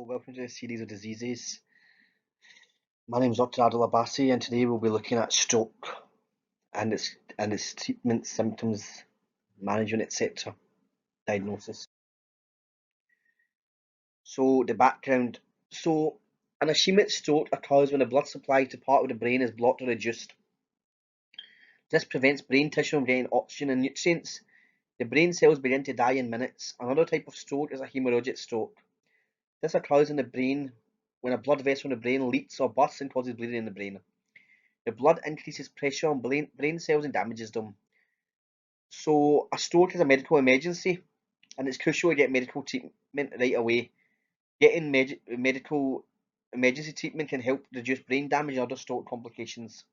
welcome to the series of diseases. My name is Dr. Adil Abbasi, and today we'll be looking at stroke and its treatment, symptoms, management, etc., diagnosis. So the background. So an ischemic stroke occurs when the blood supply to part of the brain is blocked or reduced. This prevents brain tissue from getting oxygen and nutrients. The brain cells begin to die in minutes. Another type of stroke is a hemorrhagic stroke. This occurs in the brain when a blood vessel in the brain leaks or bursts and causes bleeding in the brain. The blood increases pressure on brain cells and damages them. So a stroke is a medical emergency, and it's crucial to get medical treatment right away. Getting medical emergency treatment can help reduce brain damage and other stroke complications.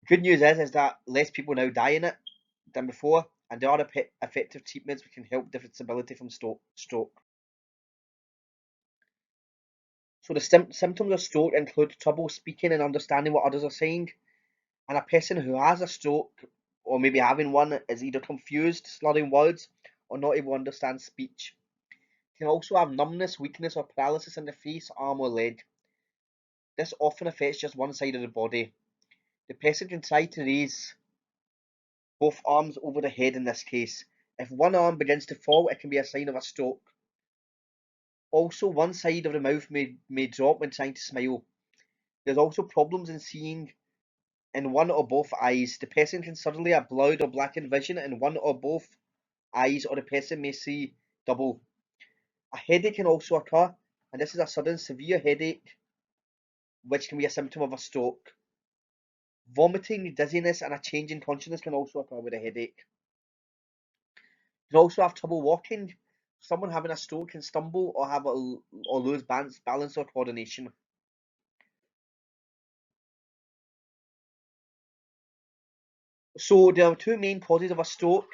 Good news is that less people now die in it than before, and there are effective treatments which can help disability from stroke. So the symptoms of stroke include trouble speaking and understanding what others are saying, and a person who has a stroke or maybe having one is either confused, slurring words, or not able to understand speech. Can also have numbness, weakness, or paralysis in the face, arm, or leg. This often affects just one side of the body. The person can try to raise both arms over the head in this case. If one arm begins to fall, it can be a sign of a stroke. Also, one side of the mouth may drop when trying to smile. There's also problems in seeing in one or both eyes. The person can suddenly have blurred or blackened vision in one or both eyes, or the person may see double. A headache can also occur, and this is a sudden severe headache which can be a symptom of a stroke. Vomiting, dizziness, and a change in consciousness can also occur with a headache. You can also have trouble walking. Someone having a stroke can stumble or lose balance or coordination. So there are two main causes of a stroke.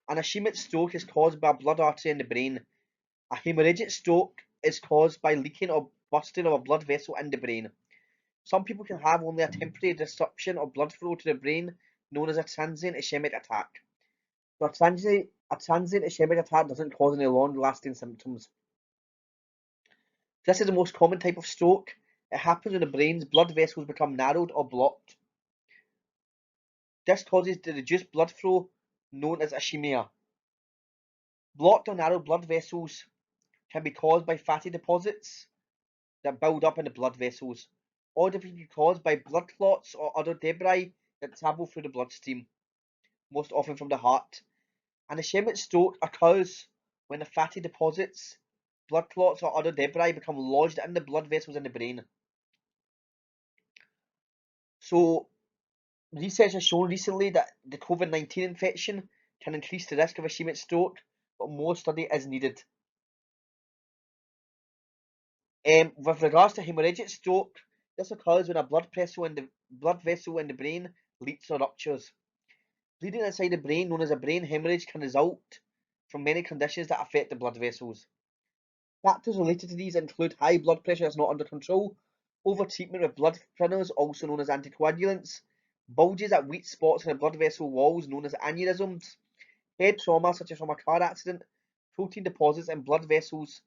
An ischemic stroke is caused by a blood artery in the brain. A hemorrhagic stroke is caused by leaking or busting of a blood vessel in the brain. Some people can have only a temporary disruption of blood flow to the brain, known as a transient ischemic attack. So a transient ischemic attack doesn't cause any long-lasting symptoms. This is the most common type of stroke. It happens when the brain's blood vessels become narrowed or blocked. This causes the reduced blood flow, known as ischemia. Blocked or narrowed blood vessels can be caused by fatty deposits that build up in the blood vessels, or they can be caused by blood clots or other debris that travel through the bloodstream, most often from the heart. An ischemic stroke occurs when the fatty deposits, blood clots, or other debris become lodged in the blood vessels in the brain. So, research has shown recently that the COVID-19 infection can increase the risk of ischemic stroke, but more study is needed. With regards to hemorrhagic stroke, this occurs when a blood vessel in the brain leaks or ruptures. Bleeding inside the brain, known as a brain hemorrhage, can result from many conditions that affect the blood vessels. Factors related to these include high blood pressure that's not under control, over-treatment with blood thinners, also known as anticoagulants, bulges at weak spots in the blood vessel walls, known as aneurysms, head trauma such as from a car accident, protein deposits in blood vessels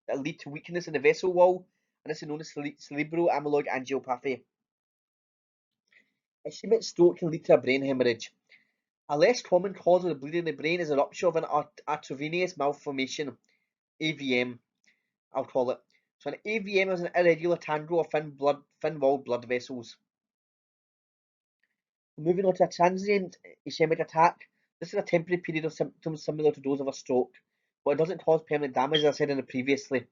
that lead to weakness in the vessel wall, and this is known as cerebral amyloid angiopathy. Ischemic stroke can lead to a brain hemorrhage. A less common cause of the bleeding in the brain is a rupture of an arteriovenous malformation, AVM, I'll call it. So an AVM is an irregular tangle of thin-walled blood vessels. Moving on to a transient ischemic attack, this is a temporary period of symptoms similar to those of a stroke, but it doesn't cause permanent damage, as I said in the previously.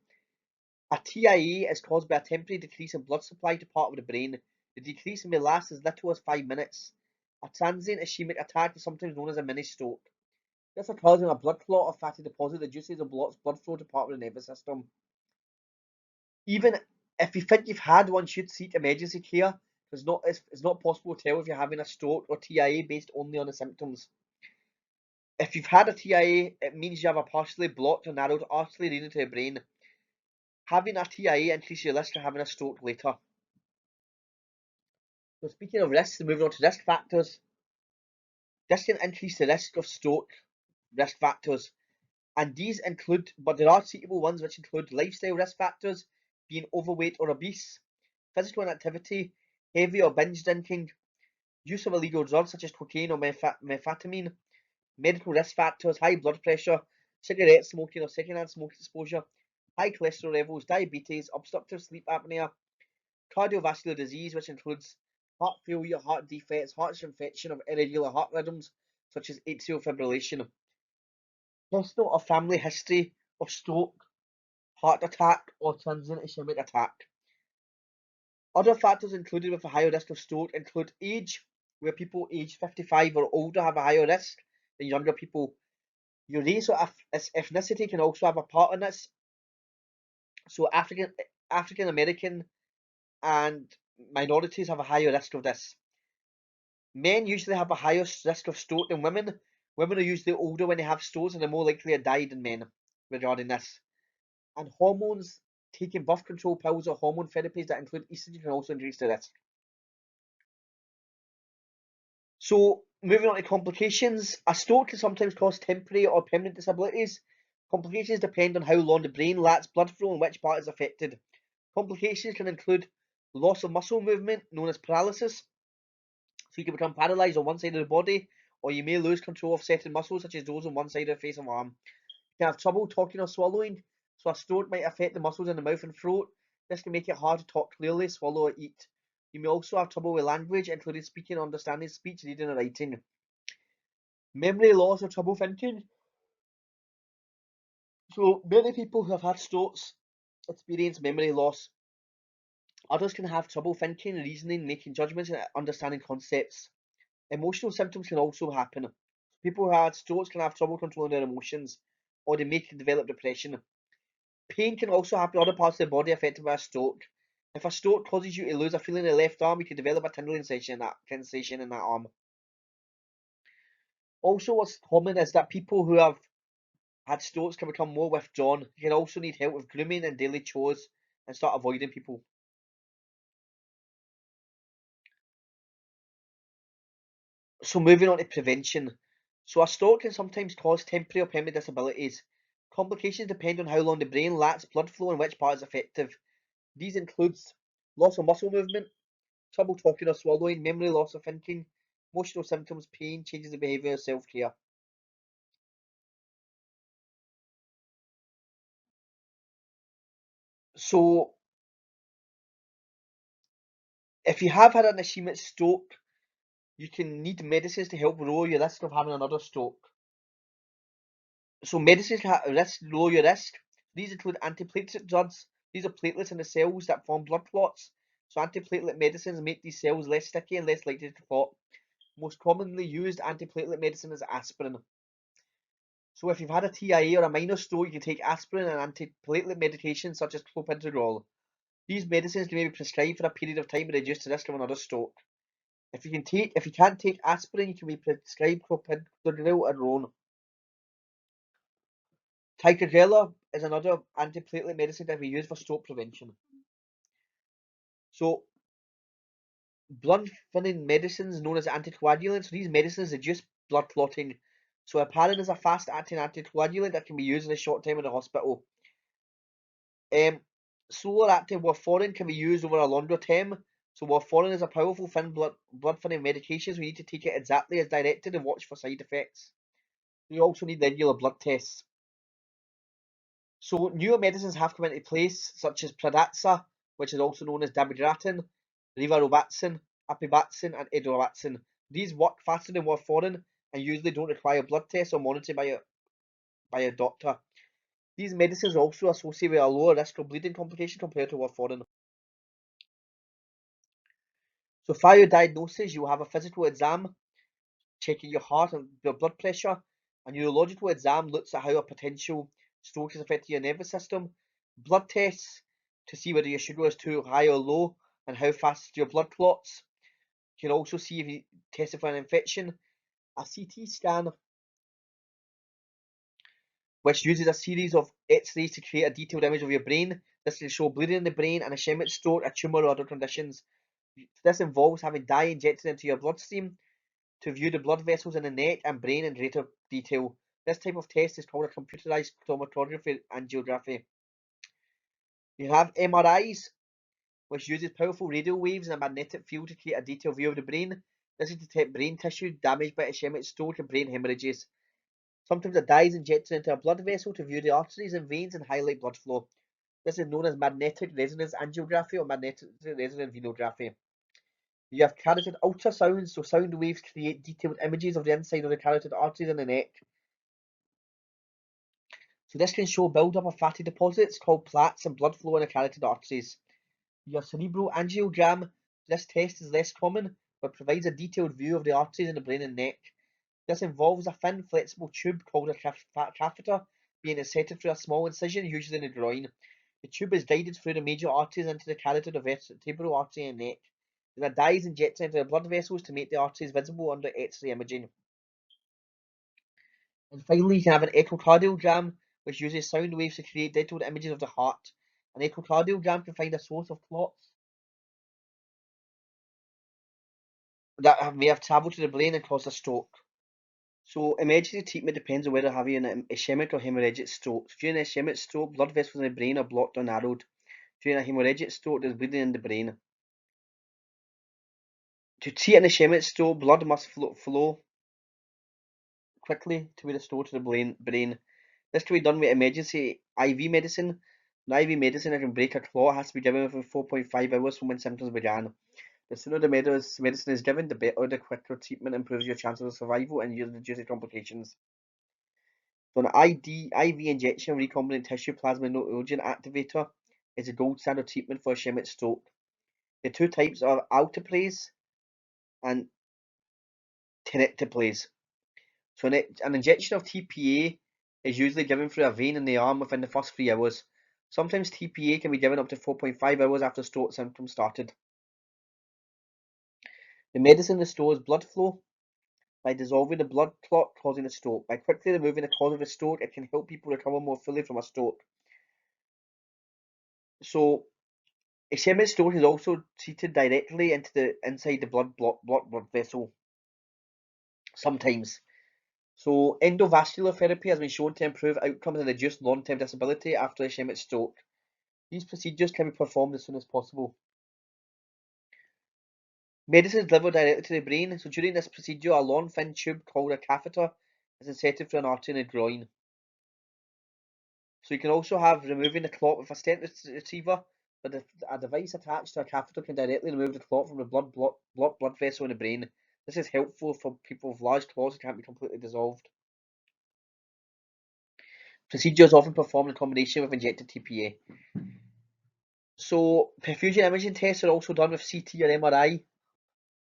A TIA is caused by a temporary decrease in blood supply to part of the brain. The decrease may last as little as 5 minutes. A transient ischemic attack is sometimes known as a mini stroke. This occurs when a blood clot or fatty deposit reduces or blocks blood flow to part of the nervous system. Even if you think you've had one, you should seek emergency care. It's not possible to tell if you're having a stroke or TIA based only on the symptoms. If you've had a TIA, it means you have a partially blocked or narrowed artery leading to the brain. Having a TIA increases your risk of having a stroke later. So speaking of risks, moving on to risk factors. This can increase the risk of stroke risk factors. And these include, but there are treatable ones which include lifestyle risk factors, being overweight or obese, physical inactivity, heavy or binge drinking, use of illegal drugs such as cocaine or methamphetamine, medical risk factors, high blood pressure, cigarette smoking or secondhand smoke exposure, high cholesterol levels, diabetes, obstructive sleep apnea, cardiovascular disease, which includes heart failure, heart defects, heart infection of irregular heart rhythms, such as atrial fibrillation, personal or family history of stroke, heart attack, or transient ischemic attack. Other factors included with a higher risk of stroke include age, where people aged 55 or older have a higher risk than younger people. Your race or ethnicity can also have a part in this. So African American and minorities have a higher risk of this. Men usually have a higher risk of stroke than women. Women are usually older when they have strokes and are more likely to die than men regarding this. And hormones, taking birth control pills or hormone therapies that include estrogen can also increase the risk. So moving on to complications, a stroke can sometimes cause temporary or permanent disabilities. Complications depend on how long the brain lacks blood flow and which part is affected. Complications can include loss of muscle movement, known as paralysis. So you can become paralyzed on one side of the body, or you may lose control of certain muscles, such as those on one side of the face and arm. You can have trouble talking or swallowing, so a stroke might affect the muscles in the mouth and throat. This can make it hard to talk clearly, swallow, or eat. You may also have trouble with language, including speaking, understanding speech, reading, and writing. Memory loss or trouble thinking. So many people who have had strokes experience memory loss. Others can have trouble thinking, reasoning, making judgments, and understanding concepts. Emotional symptoms can also happen. People who had strokes can have trouble controlling their emotions, or they may develop depression. Pain can also happen in other parts of the body affected by a stroke. If a stroke causes you to lose a feeling in the left arm, you can develop a tingling sensation in that arm. Also, what's common is that people who have had strokes can become more withdrawn. You can also need help with grooming and daily chores and start avoiding people. So moving on to prevention. So a stroke can sometimes cause temporary or permanent disabilities. Complications depend on how long the brain lacks blood flow and which part is effective. These include loss of muscle movement, trouble talking or swallowing, memory loss or thinking, emotional symptoms, pain, changes in behaviour, and self-care. So if you have had an ischemic stroke, you can need medicines to help lower your risk of having another stroke. So medicines can lower your risk. These include antiplatelet drugs. These are platelets in the cells that form blood clots. So antiplatelet medicines make these cells less sticky and less likely to clot. Most commonly used antiplatelet medicine is aspirin. So if you've had a TIA or a minor stroke, you can take aspirin and antiplatelet medications such as clopidogrel. These medicines can be prescribed for a period of time to reduce the risk of another stroke. If you can't take aspirin, you can be prescribed clopidogrel alone. Ticagrelor is another antiplatelet medicine that we use for stroke prevention. So blood thinning medicines known as anticoagulants. These medicines reduce blood clotting. So heparin is a fast-acting anticoagulant that can be used in a short time in the hospital. Slower acting warfarin can be used over a longer term. So warfarin is a powerful blood thinning medication, so you need to take it exactly as directed and watch for side effects. You also need regular blood tests. So newer medicines have come into place, such as Pradaxa, which is also known as dabigatran, rivaroxaban, apivaxin, and edoraxin. These work faster than warfarin and usually don't require blood tests or monitoring by a doctor. These medicines are also associated with a lower risk of bleeding complication compared to warfarin. So for your diagnosis, you will have a physical exam, checking your heart and your blood pressure. A neurological exam looks at how a potential stroke is affecting your nervous system. Blood tests to see whether your sugar is too high or low and how fast your blood clots. You can also see if you tested for an infection. A CT scan, which uses a series of X-rays to create a detailed image of your brain. This can show bleeding in the brain, an ischemic stroke, a tumour, or other conditions. This involves having dye injected into your bloodstream to view the blood vessels in the neck and brain in greater detail. This type of test is called a computerized chromatography angiography. You have MRIs, which uses powerful radio waves and a magnetic field to create a detailed view of the brain. This is to detect brain tissue damaged by ischemic stroke and brain hemorrhages. Sometimes a dye is injected into a blood vessel to view the arteries and veins and highlight blood flow. This is known as magnetic resonance angiography or magnetic resonance venography. You have carotid ultrasound, so sound waves create detailed images of the inside of the carotid arteries in the neck. So this can show build-up of fatty deposits called plaques and blood flow in the carotid arteries. You have cerebral angiogram. This test is less common, but provides a detailed view of the arteries in the brain and neck. This involves a thin, flexible tube called a catheter being inserted through a small incision, usually in the groin. The tube is guided through the major arteries into the carotid or vertebral artery and neck. Then a dye is injected into the blood vessels to make the arteries visible under X-ray imaging. And finally, you can have an echocardiogram, which uses sound waves to create detailed images of the heart. An echocardiogram can find a source of clots that may have travelled to the brain and caused a stroke. So emergency treatment depends on whether having an ischemic or hemorrhagic stroke. So during an ischemic stroke, blood vessels in the brain are blocked or narrowed. During a hemorrhagic stroke, there's bleeding in the brain. To treat an ischemic stroke, blood must flow quickly to be restored to the brain. This can be done with emergency IV medicine. The IV medicine can break a clot has to be given within 4.5 hours from when symptoms began. The sooner the medicine is given, the better. The quicker treatment improves your chances of survival and reduces complications. So an IV injection, recombinant tissue plasma oxygen activator, is a gold standard treatment for ischemic stroke. The two types are alteplase and tenecteplase. So an injection of TPA is usually given through a vein in the arm within the first 3 hours. Sometimes TPA can be given up to 4.5 hours after stroke symptoms started. The medicine restores blood flow by dissolving the blood clot causing a stroke. By quickly removing the cause of the stroke, it can help people recover more fully from a stroke. So ischemic stroke is also treated directly inside the blood vessel sometimes. So endovascular therapy has been shown to improve outcomes and reduce long-term disability after ischemic stroke. These procedures can be performed as soon as possible. Medicine is delivered directly to the brain, so during this procedure a long thin tube called a catheter is inserted through an artery in the groin. So you can also have removing the clot with a stent retriever, but a device attached to a catheter can directly remove the clot from the blood vessel in the brain. This is helpful for people with large clots that can't be completely dissolved. Procedure is often performed in combination with injected TPA. So perfusion imaging tests are also done with CT or MRI,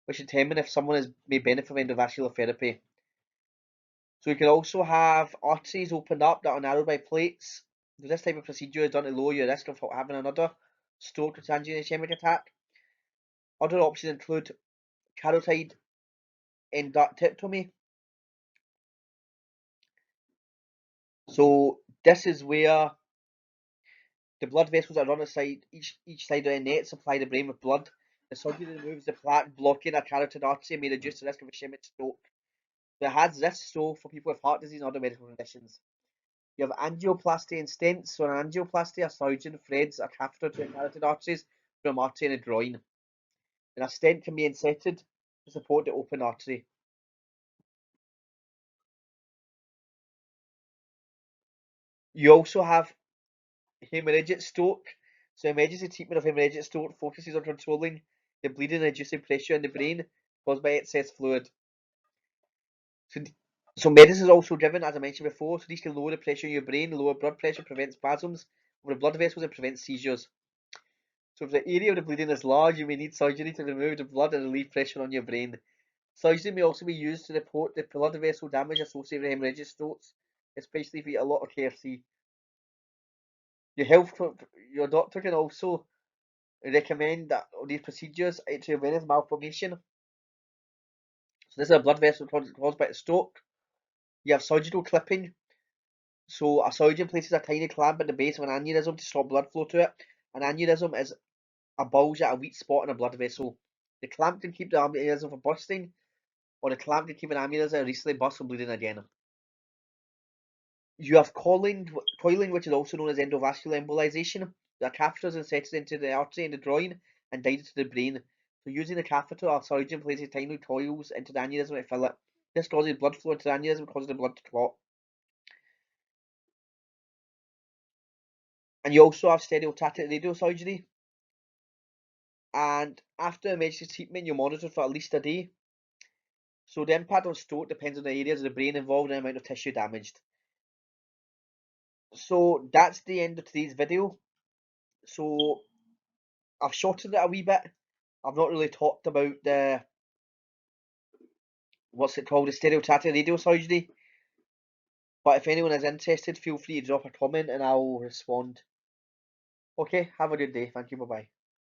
which determine if someone may benefit from endovascular therapy. So you can also have arteries opened up that are narrowed by plates. This type of procedure is done to lower your risk of having another stroke or ischemic attack. Other options include carotid endarterectomy. So this is where the blood vessels are on the side, each side of the net supply the brain with blood. The surgery removes the plaque blocking a carotid artery and may reduce the risk of ischemic stroke. It has risks so for people with heart disease and other medical conditions. You have angioplasty and stents. So an angioplasty, a surgeon threads a catheter to the carotid arteries from an artery in the groin. And a stent can be inserted to support the open artery. You also have hemorrhagic stroke. So emergency treatment of hemorrhagic stroke focuses on controlling the bleeding and reducing pressure in the brain caused by excess fluid. So medicine is also given, as I mentioned before, so these can lower the pressure in your brain, lower blood pressure, prevent spasms over the blood vessels and prevent seizures. So if the area of the bleeding is large, you may need surgery to remove the blood and relieve pressure on your brain. Surgery may also be used to report the blood vessel damage associated with hemorrhagic strokes, especially if you eat a lot of KFC. Your doctor can also recommend that these procedures to prevent malformation. So this is a blood vessel caused by a stroke. You have surgical clipping. So a surgeon places a tiny clamp at the base of an aneurysm to stop blood flow to it. An aneurysm is a bulge at a weak spot in a blood vessel. The clamp can keep the aneurysm from bursting, or the clamp can keep an aneurysm that recently burst from bleeding again. You have coiling, which is also known as endovascular embolization. The catheter is inserted into the artery in the groin and guided to the brain. So using the catheter, a surgeon places tiny coils into the aneurysm to fill it. This causes blood flow into the aneurysm, causing the blood to clot. And you also have stereotactic radiosurgery. And after emergency treatment, you're monitored for at least a day. So the impact on stroke depends on the areas of the brain involved and the amount of tissue damaged. So that's the end of today's video. So I've shortened it a wee bit. I've not really talked about the what's it called, the stereotactic radiosurgery. But if anyone is interested, feel free to drop a comment and I'll respond. Okay, have a good day. Thank you. Bye bye.